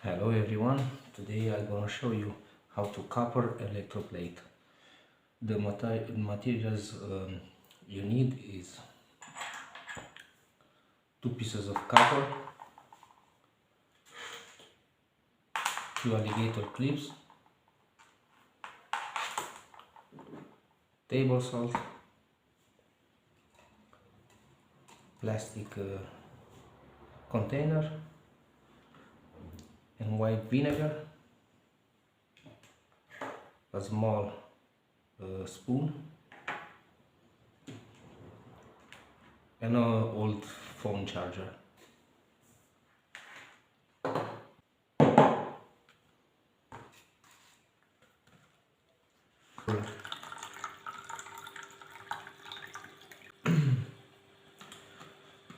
Hello everyone, today I'm gonna show you how to copper electroplate. The materials you need is 2 pieces of copper, 2 alligator clips, table salt, plastic container, and white vinegar, a small spoon, and an old phone charger.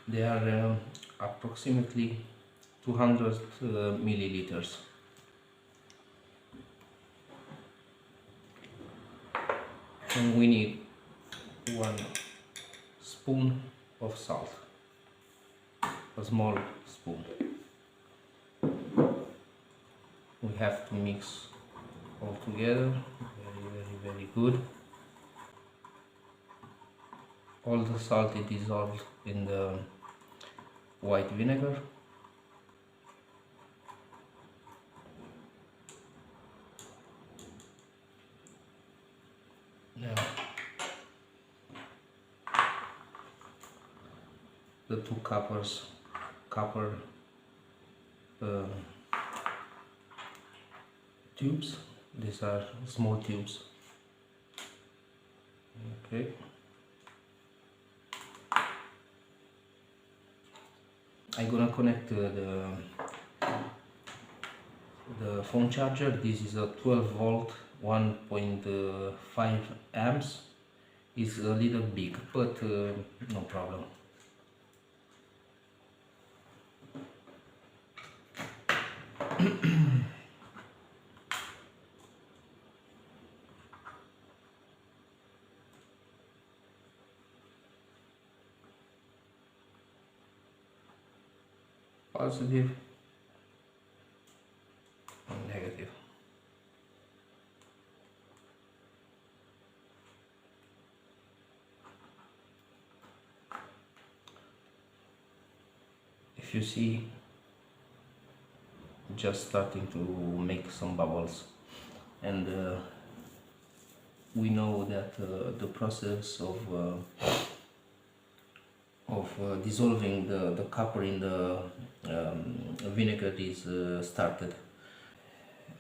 They are approximately 200 milliliters. And we need 1 spoon of salt, a small spoon. We have to mix all together, very good. All the salt is dissolved in the white vinegar. Now the two copper tubes. These are small tubes. Okay. I'm gonna connect the phone charger. This is a 12 volt 1.5 amps. It's a little big, but no problem. Positive and negative. If you see, just starting to make some bubbles, and we know that the process of dissolving the copper in the vinegar is started.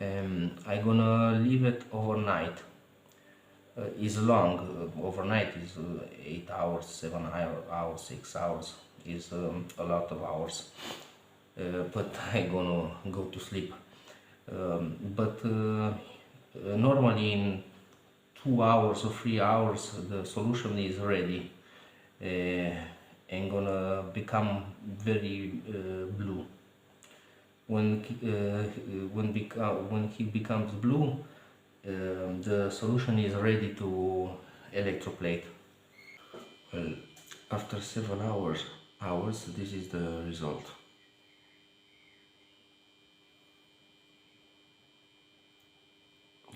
I'm gonna leave it overnight. Is long. Overnight is 8 hours, 7 hours, 6 hours. Is a lot of hours. But I'm gonna go to sleep. But normally in 2 hours or 3 hours the solution is ready and gonna become very blue. When he becomes blue, the solution is ready to electroplate. Well, after several hours, this is the result.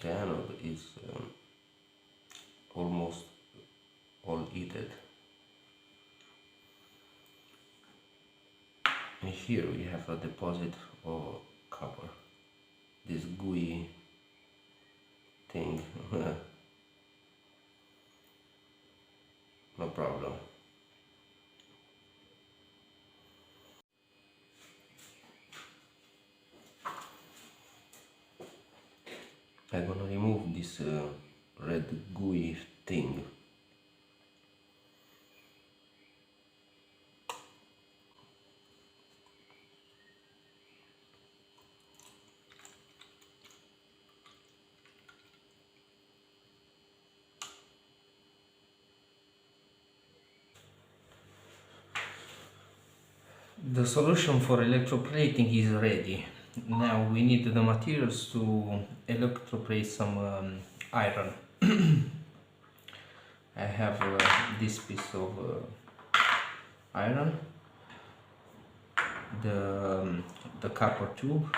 The anode is almost all heated. And here we have a deposit of copper, this gooey thing. No problem. I'm gonna remove this red gooey thing. The solution for electroplating is ready. Now we need the materials to electroplate some iron. I have this piece of iron, the copper tube,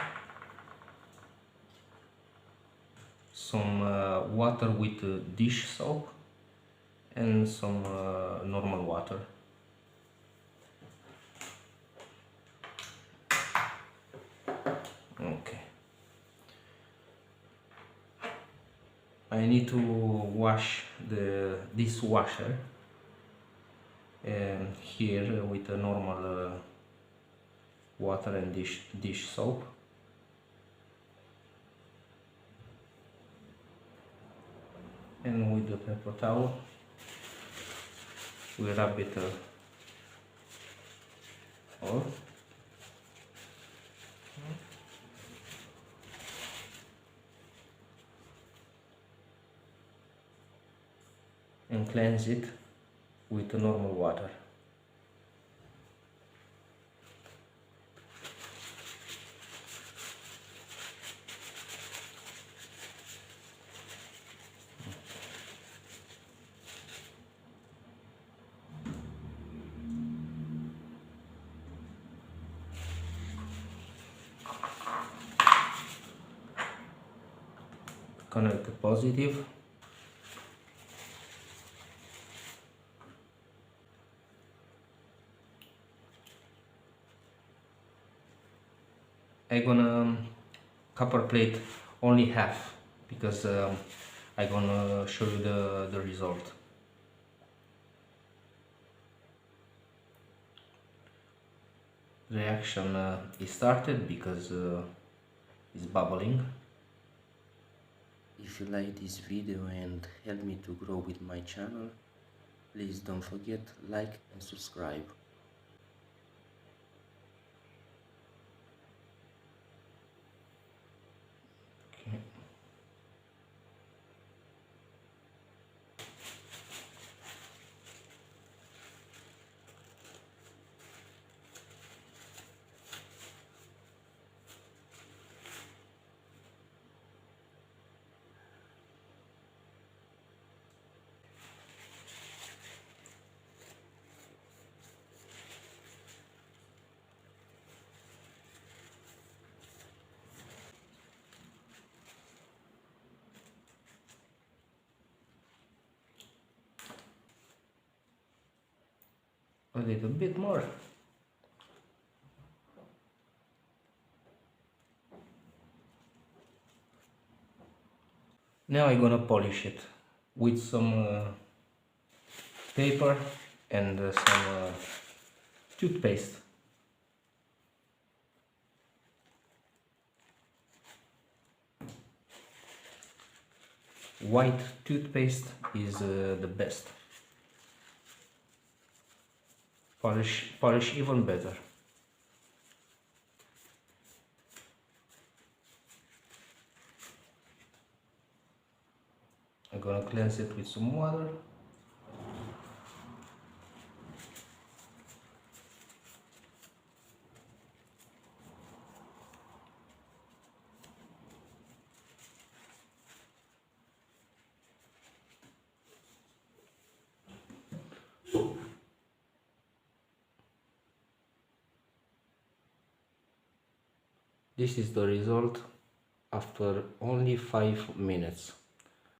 some water with dish soap and some normal water. Okay. I need to wash the dishwasher here with a normal water and dish soap. And with the paper towel we rub it all. And cleanse it with the normal water. Connect the positive. I'm gonna copper plate only half because I'm gonna show you the result. Reaction is started because it's bubbling. If you like this video and help me to grow with my channel, please don't forget like and subscribe. Okay. A little bit more. Now I'm gonna polish it with some paper and some toothpaste. White toothpaste is the best. Polish even better. I'm gonna cleanse it with some water. This is the result after only 5 minutes.